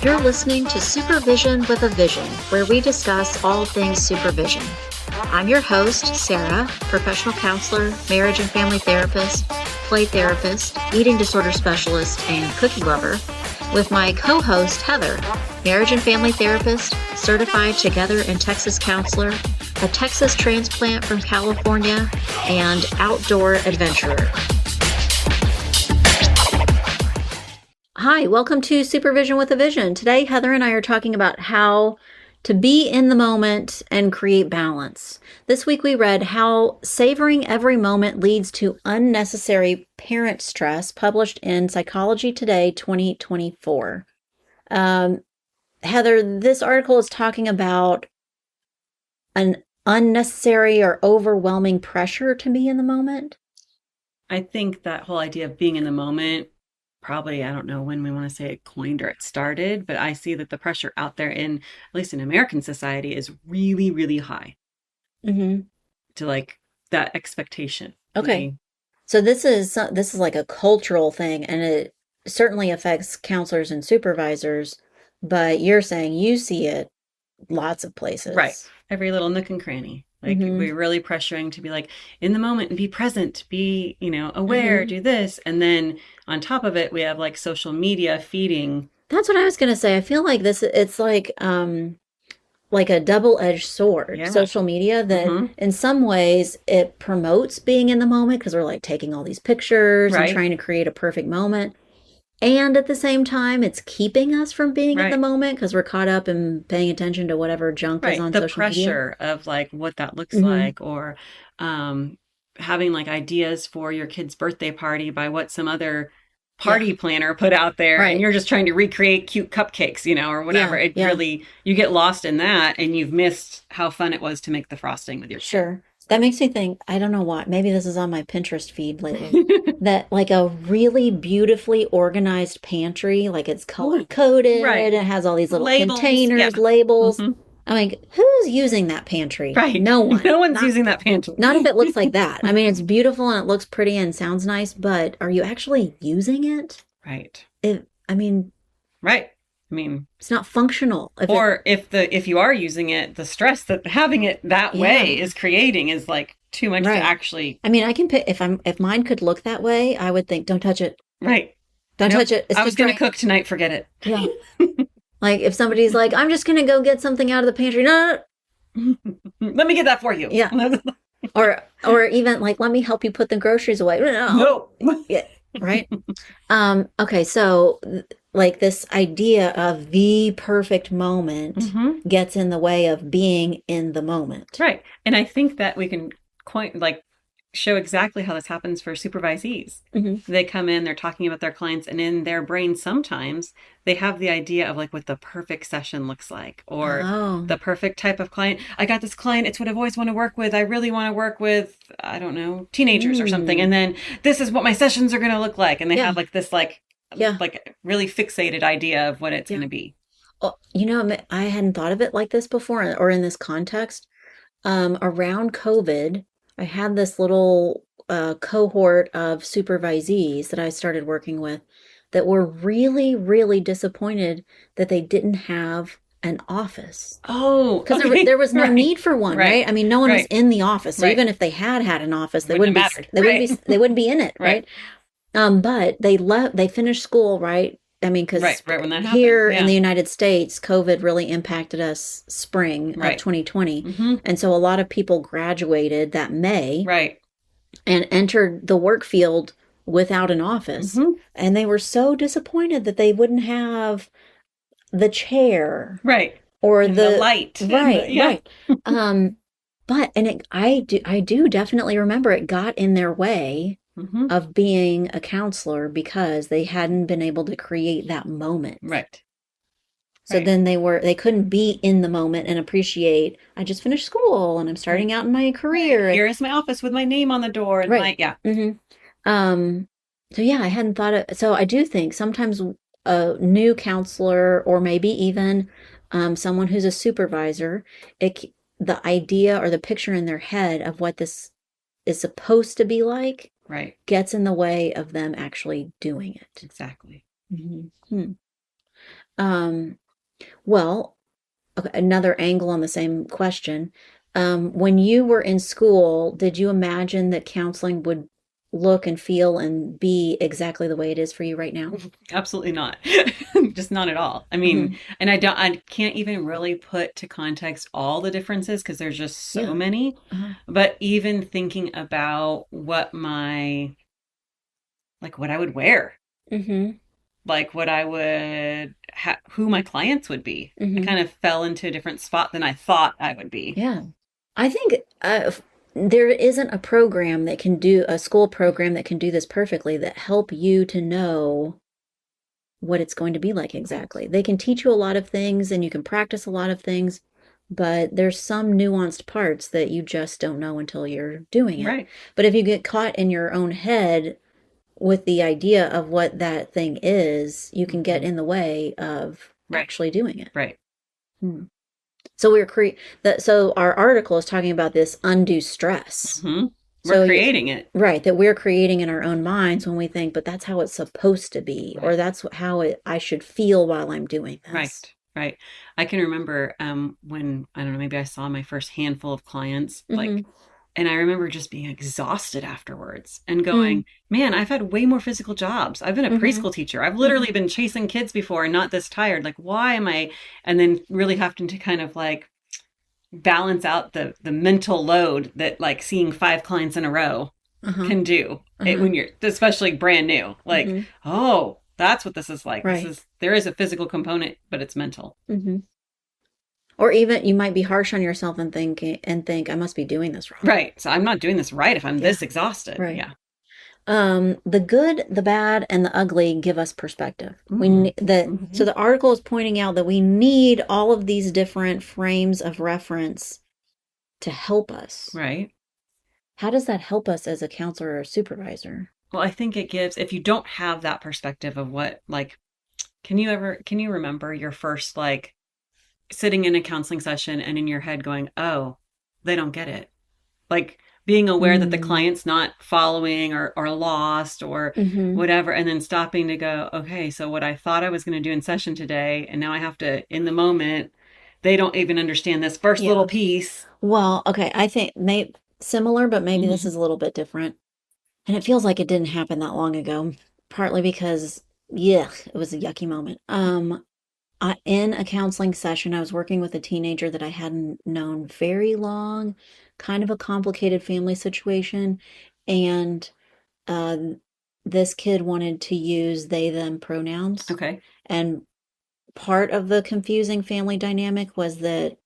You're listening to Supervision with a Vision, where we discuss all things supervision. I'm your host, Sarah, professional counselor, marriage and family therapist, play therapist, eating disorder specialist, and cookie lover, with my co-host, Heather, marriage and family therapist, certified Together in Texas counselor, a Texas transplant from California, and outdoor adventurer. Hi, welcome to Supervision with a Vision. Today, Heather and I are talking about how to be in the moment and create balance. This week we read How Savoring Every Moment Leads to Unnecessary Parent Stress, published in Psychology Today 2024. Heather, this article is talking about an unnecessary or overwhelming pressure to be in the moment. I think that whole idea of being in the moment, probably, I don't know when we want to say it coined or it started, but I see that the pressure out there at least in American society, is really, really high. Mm-hmm. To like that expectation. Okay. So this is like a cultural thing, and it certainly affects counselors and supervisors, but you're saying you see it lots of places. Right. Every little nook and cranny. Like we're really pressuring to be like in the moment and be present, be, aware, do this. And then on top of it, we have like social media feeding. That's what I was going to say. I feel like it's like a double-edged sword, social media, that in some ways it promotes being in the moment because we're like taking all these pictures and trying to create a perfect moment. And at the same time, it's keeping us from being in the moment because we're caught up in paying attention to whatever junk is on social media. The pressure of like what that looks like, or having like ideas for your kid's birthday party by what some other party planner put out there, and you're just trying to recreate cute cupcakes, or whatever. Really, you get lost in that, and you've missed how fun it was to make the frosting with your kid. Sure. That makes me think, I don't know why, maybe this is on my Pinterest feed lately, that like a really beautifully organized pantry, like it's color-coded, it has all these little containers, labels. I'm like, who's using that pantry? Right. No one. No one's using that pantry. Not if it looks like that. I mean, it's beautiful and it looks pretty and sounds nice, but are you actually using it? Right. Right. I mean, it's not functional. If you are using it, the stress that having it that way is creating is like too much to actually. I mean, I can pick if mine could look that way, I would think, don't touch it. Right. Don't touch it. I was going to cook tonight. Forget it. Yeah. Like if somebody's like, I'm just going to go get something out of the pantry. No. Let me get that for you. Yeah. or even like, let me help you put the groceries away. No. Yeah. Right. Okay. So like this idea of the perfect moment gets in the way of being in the moment. Right. And I think that we can show exactly how this happens for supervisees. They come in, they're talking about their clients, and in their brain sometimes they have the idea of like what the perfect session looks like, or the perfect type of client. I got this client, it's what I've always want to work with. I really want to work with, I don't know, teenagers or something. And then this is what my sessions are going to look like. And they have like this like really fixated idea of what it's going to be. Well, I hadn't thought of it like this before, or in this context. Around COVID, I had this little cohort of supervisees that I started working with that were really, really disappointed that they didn't have an office. Oh, because there was no need for one, right? I mean, no one was in the office, so even if they had an office, they wouldn't be in it, right? But they finished school, right? I mean, because when that here in the United States, COVID really impacted us spring of 2020. And so a lot of people graduated that May and entered the work field without an office. And they were so disappointed that they wouldn't have the chair. Or and the light. Right. But I do definitely remember it got in their way of being a counselor because they hadn't been able to create that moment. So then they couldn't be in the moment and appreciate, I just finished school and I'm starting out in my career. Here is my office with my name on the door. And so I hadn't thought of, so I do think sometimes a new counselor, or maybe even someone who's a supervisor, the idea or the picture in their head of what this is supposed to be like gets in the way of them actually doing it. Exactly. Mm-hmm. Well, okay, another angle on the same question. When you were in school, did you imagine that counseling would look and feel and be exactly the way it is for you right now? Absolutely not. Just not at all. I mean, and I can't even really put to context all the differences because there's just so many. But even thinking about what what I would wear, like what I would, who my clients would be. I kind of fell into a different spot than I thought I would be. Yeah. I think there isn't a program that can do a school program that can do this perfectly that help you to know what it's going to be like exactly. They can teach you a lot of things and you can practice a lot of things, but there's some nuanced parts that you just don't know until you're doing it. Right. But if you get caught in your own head with the idea of what that thing is, you can get in the way of actually doing it. Right. So so our article is talking about this undue stress. We're creating it. Right, that we're creating in our own minds when we think, but that's how it's supposed to be, or that's how I should feel while I'm doing this. Right. I can remember when, I don't know, maybe I saw my first handful of clients, and I remember just being exhausted afterwards and going, man, I've had way more physical jobs. I've been a preschool teacher. I've literally been chasing kids before and not this tired. Like, why am I? And then really having to kind of like balance out the mental load that like seeing 5 clients in a row can do when you're especially brand new. Like, oh, that's what this is like. Right. There is a physical component, but it's mental. Or even you might be harsh on yourself and think I must be doing this wrong. Right. So I'm not doing this right if I'm this exhausted. Right. Yeah. The good, the bad, and the ugly give us perspective. So the article is pointing out that we need all of these different frames of reference to help us. Right. How does that help us as a counselor or supervisor? Well, I think it gives, if you don't have that perspective of what, like, can you remember your first, like, sitting in a counseling session and in your head going, oh, they don't get it. Like being aware that the client's not following or lost or whatever, and then stopping to go, okay, so what I thought I was going to do in session today, and now I have to, in the moment, they don't even understand this first little piece. Well, okay, I think similar, but maybe this is a little bit different. And it feels like it didn't happen that long ago, partly because, it was a yucky moment. In a counseling session, I was working with a teenager that I hadn't known very long, kind of a complicated family situation. And this kid wanted to use they, them pronouns. Okay. And part of the confusing family dynamic was that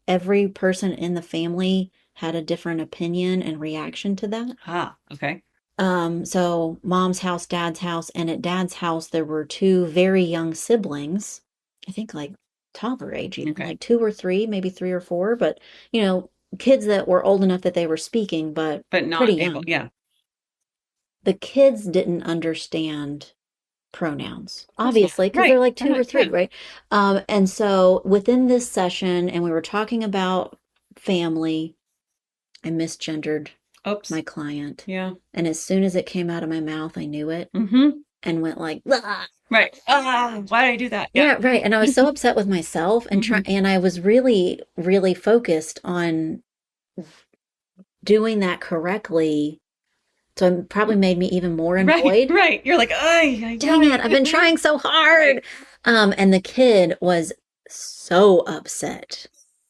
every person in the family had a different opinion and reaction to that. Okay. So mom's house, dad's house, and at dad's house, there were 2 very young siblings. I think like toddler age, even like 2 or 3, maybe 3 or 4, but kids that were old enough that they were speaking, but not pretty young. Able. Yeah. The kids didn't understand pronouns, obviously, because they're like 2 or 3, right? And so within this session, and we were talking about family, I misgendered my client. Yeah. And as soon as it came out of my mouth, I knew it and went like, ah. Right. Why did I do that? Yeah, right. And I was so upset with myself and and I was really, really focused on doing that correctly. So it probably made me even more annoyed. Right. You're like, dang it, I've been trying so hard. And the kid was so upset.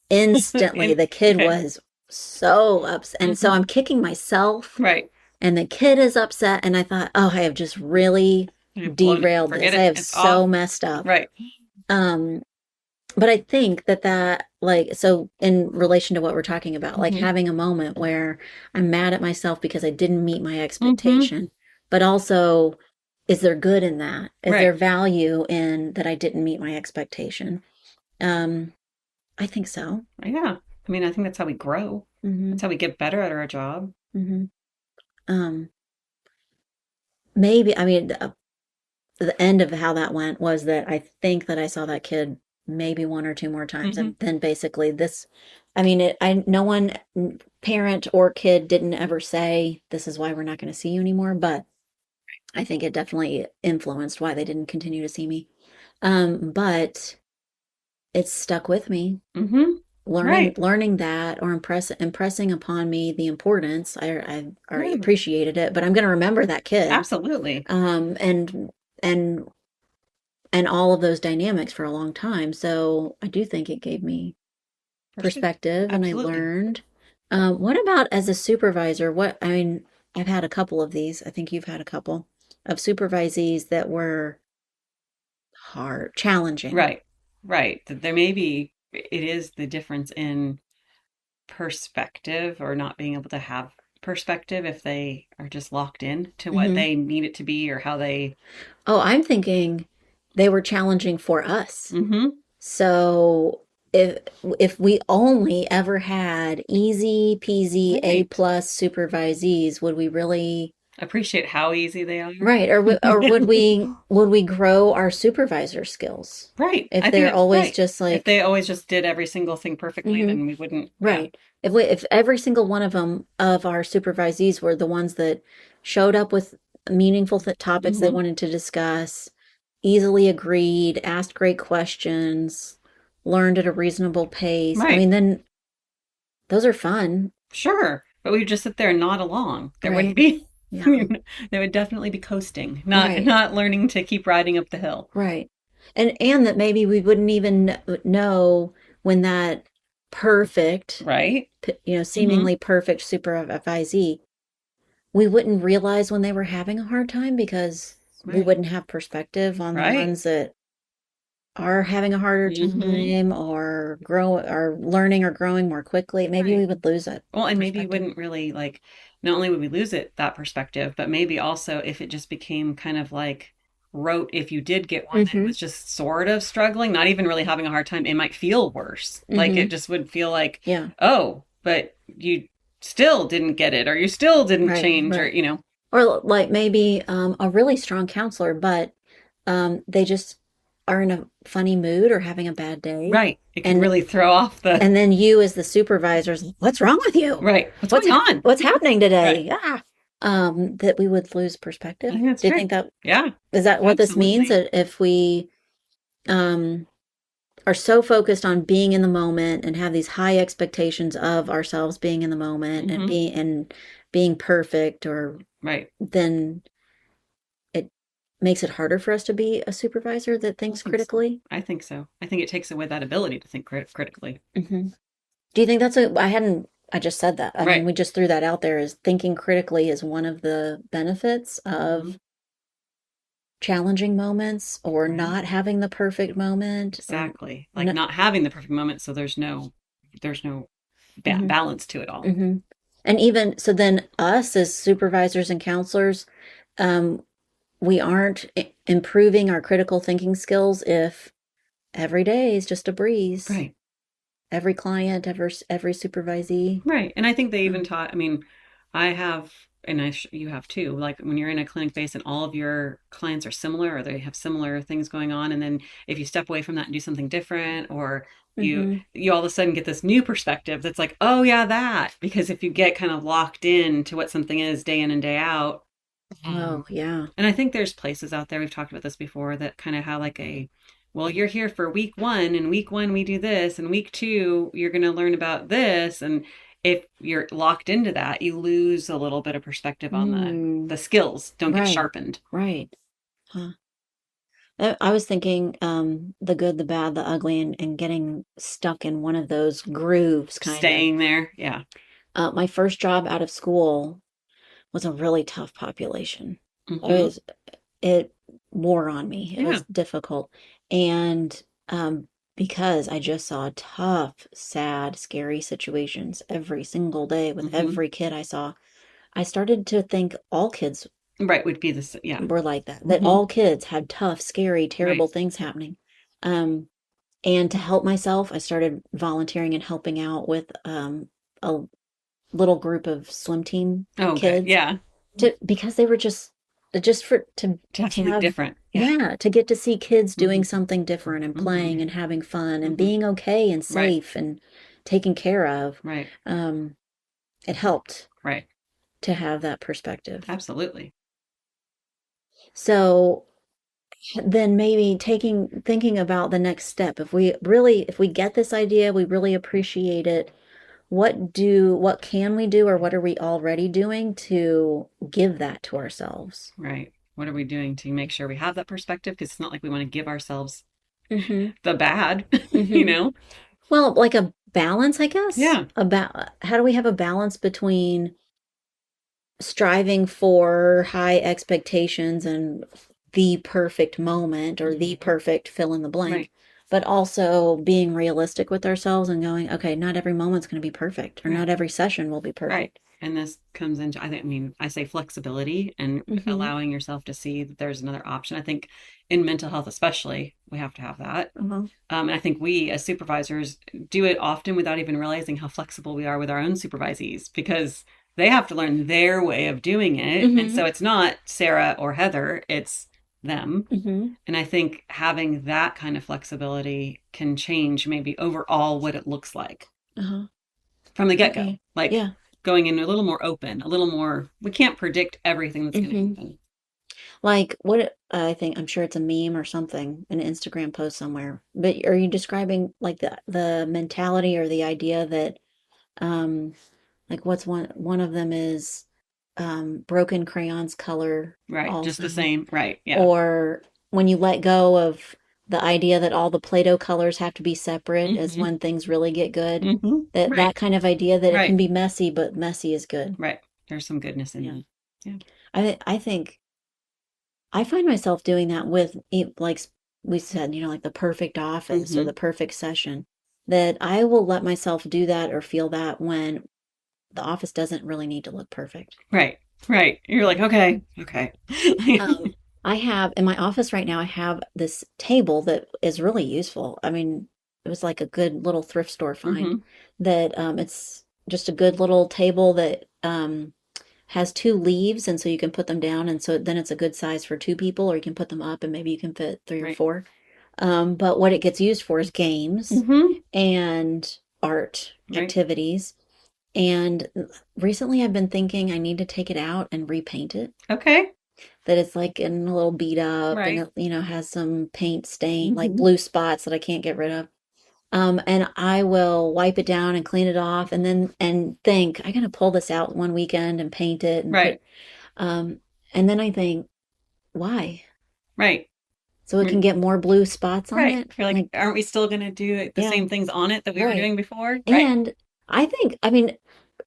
Instantly, the kid was so upset. And so I'm kicking myself. Right. And the kid is upset. And I thought, oh, I have just really derailed this. I have so messed up. Right. But I think that like, so in relation to what we're talking about, like having a moment where I'm mad at myself because I didn't meet my expectation, but also, is there good in that? Is there value in that I didn't meet my expectation? I think so. Yeah. I mean, I think that's how we grow. That's how we get better at our job. Maybe, I mean, the end of how that went was that I think that I saw that kid maybe one or two more times. Mm-hmm. And then basically this, I mean, no one, parent or kid didn't ever say, this is why we're not going to see you anymore. But I think it definitely influenced why they didn't continue to see me. But it's stuck with me. Mm-hmm. Right. Learning that, or impressing upon me the importance. I already Yeah. appreciated it, but I'm going to remember that kid. Absolutely. And and all of those dynamics for a long time. So I do think it gave me perspective, and I Absolutely. learned. What about as a supervisor? I mean, I've had a couple of these. I think you've had a couple of supervisees that were hard, challenging. Right. Right. There may be, it is the difference in perspective or not being able to have perspective if they are just locked in to what Hmm. they need it to be or how they. Oh, I'm thinking they were challenging for us. Mm-hmm. So if if we only ever had easy peasy A Right. plus supervisees, would we really? Appreciate how easy they are. Right. Or would we grow our supervisor skills Right. if I think they're that's always right. just If like, they always just did every single thing perfectly, hmm then we wouldn't. Yeah. right. If every single one of them of our supervisees were the ones that showed up with meaningful topics they Mm-hmm. wanted to discuss, easily agreed, asked great questions, learned at a reasonable pace. I Right. mean, then those are fun. Sure. But we would just sit there and nod along. There wouldn't Right. be. Yeah. They would definitely be coasting, not Right. not learning to keep riding up the hill. Right. And that maybe we wouldn't even know when that perfect, Right. Mm-hmm. seemingly perfect supervisee, we wouldn't realize when they were having a hard time because we Right. wouldn't have perspective on the Right. ones that are having a harder Mm-hmm. time or learning or growing more quickly. Maybe Right. we would lose that Well, and maybe you perspective. wouldn't really like, not only would we lose it, that perspective, but maybe also if it just became kind of like rote, if you did get one that Mm-hmm. was just sort of struggling, not even really having a hard time, it might feel worse. Like Mm-hmm. it just would feel like, Yeah. oh, but you still didn't get it, or you still didn't Right. change, or, Right. Or like maybe a really strong counselor, but they just are in a funny mood or having a bad day. right. It could And really throw off the, and then you as the supervisors, what's wrong with you? right. What's going on? What's happening Right. today? Yeah. That we would lose I perspective. think that's Do you true. think that Yeah, is that what this means? absolutely. That if we um are so focused on being in the moment and have these high expectations of ourselves being in the moment and Hmm. being perfect, or Right. then it makes it harder for us to be a supervisor that I thinks think so. critically. I think so. I think it takes away that ability to think critically. Hmm. Do you think I hadn't, I just said that. I mean, Right. we just threw that out there as thinking critically is one of the benefits Hmm. of challenging moments or Right. not having the perfect moment or Exactly. Like no. not having the perfect moment, so there's no Hmm. balance to it all. Hmm. And even so, then us as supervisors and counselors, um, we aren't improving our critical thinking skills if every day is just a breeze. Right. Every client, every supervisee. Right. And I think they even Um, taught, I mean, I have, and you have too, like when you're in a clinic base and all of your clients are similar or they have similar things going on. And then if you step away from that and do something different, or mhm. you all of a sudden get this new perspective that's like, oh yeah, that, because if you get kind of locked in to what something is day in and day out. Oh, yeah. And I think there's places out there, we've talked about this before, that kind of have like a, well, you're here for week one, and week one we do this, and week two you're going to learn about this. And if you're locked into that, you lose a little bit of perspective on Mm, the skills don't get right, sharpened. right. Huh. I was thinking the good, the bad, the ugly, and getting stuck in one of those grooves, kind of. Staying there, yeah. My first job out of school was a really tough population. It Mm-hmm. was, it wore on me. It Yeah. was difficult. And because I just saw tough, sad, scary situations every single day with Mm-hmm. every kid I saw, I started to think all kids Right, would be this, yeah. were like that, that Mm-hmm. all kids had tough, scary, Right. terrible things happening. Um, and to help myself, I started volunteering and helping out with a little group of swim team Oh, good. kids Yeah. because they were just for To have to something have different. Yeah, to get to see kids doing something different and playing and having fun and being okay and safe and taken care of. Right. It helped Right. to have that perspective. Absolutely. So then maybe thinking about the next step. If we get this idea, we really appreciate it. What can we do, or what are we already doing to give that to ourselves? Right. What are we doing to make sure we have that perspective? Because it's not like we want to give ourselves the bad, you know? Well, like a balance, I guess. Yeah. About how do we have a balance between striving for high expectations and the perfect moment or the perfect fill in the blank, Right. but also being realistic with ourselves and going, okay, not every moment's going to be perfect, or not every session will be perfect. Right. And this comes into, I say flexibility and allowing yourself to see that there's another option. I think in mental health, especially, we have to have that. And I think we as supervisors do it often without even realizing how flexible we are with our own supervisees, because they have to learn their way of doing it. And so it's not Sarah or Heather, it's them. And I think having that kind of flexibility can change maybe overall what it looks like from the get-go. Okay. Like going in a little more open, a little more, we can't predict everything that's going to happen. Like what I think, I'm sure it's a meme or something, an Instagram post somewhere. But are you describing like the mentality or the idea that like what's one of them is broken crayons color right also. Just the same, right? Yeah. Or when you let go of the idea that all the Play-Doh colors have to be separate is when things really get good. That kind of idea that it can be messy, but messy is good. Right. There's some goodness in that. Yeah. I think I find myself doing that with, like we said, like the perfect office or the perfect session, that I will let myself do that or feel that when the office doesn't really need to look perfect. Right. Right. You're like, okay. I have in my office right now, I have this table that is really useful. I mean, it was like a good little thrift store find that it's just a good little table that has two leaves, and so you can put them down, and so then it's a good size for two people, or you can put them up and maybe you can fit three or four. But what it gets used for is games and art activities. And recently I've been thinking I need to take it out and repaint it. Okay. That it's like in a little beat up and it, has some paint stain, like blue spots that I can't get rid of. And I will wipe it down and clean it off and think I gotta pull this out one weekend and paint it and put, and then I think, why? Right. So it can get more blue spots on it. You're like, aren't we still gonna do the same things on it that we were doing before? And I think,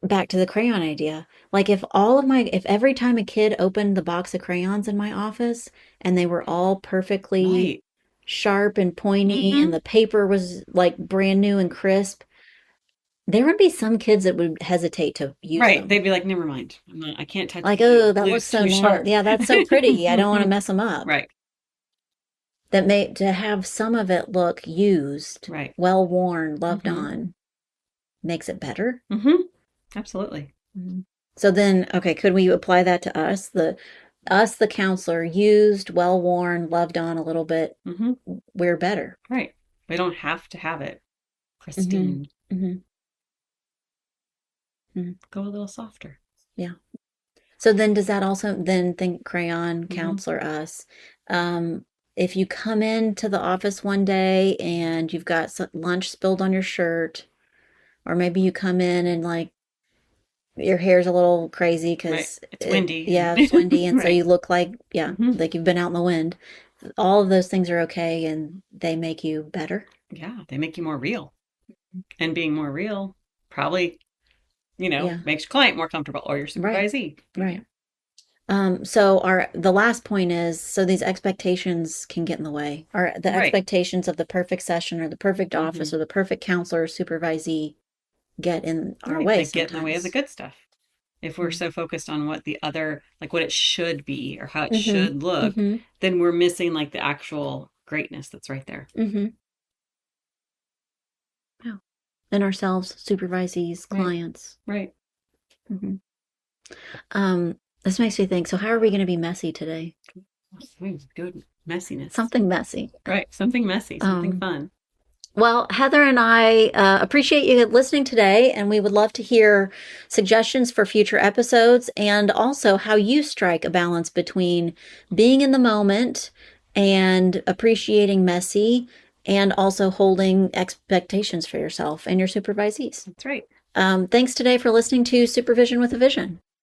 back to the crayon idea. Like if every time a kid opened the box of crayons in my office and they were all perfectly sharp and pointy and the paper was like brand new and crisp, there would be some kids that would hesitate to use them. They'd be like, never mind. I can't touch it. Like, oh, that looks so sharp. Yeah, that's so pretty. I don't want to mess them up. To have some of it look used, well worn, loved on, makes it better. Absolutely. So then, okay, could we apply that to us? The counselor, used, well worn, loved on a little bit. We're better. Right. We don't have to have it pristine. Go a little softer. Yeah. So then does that also then think crayon counselor us? If you come into the office one day and you've got lunch spilled on your shirt, or maybe you come in and like your hair's a little crazy because it's windy. It's windy. And so you look like, like you've been out in the wind. All of those things are okay and they make you better. Yeah, they make you more real. And being more real probably, makes your client more comfortable or your supervisee. Right. So the last point is, so these expectations can get in the way. Or the expectations of the perfect session or the perfect office or the perfect counselor or supervisee get in our way. They get in the way of the good stuff. If we're so focused on what the other, like what it should be or how it should look, then we're missing like the actual greatness that's right there. Wow. And ourselves, supervisees, clients. Right. This makes me think, so how are we going to be messy today? Good. messiness. Something messy. Right. Something messy, something fun. Well, Heather and I appreciate you listening today, and we would love to hear suggestions for future episodes and also how you strike a balance between being in the moment and appreciating messy and also holding expectations for yourself and your supervisees. That's right. Thanks today for listening to Supervision with a Vision.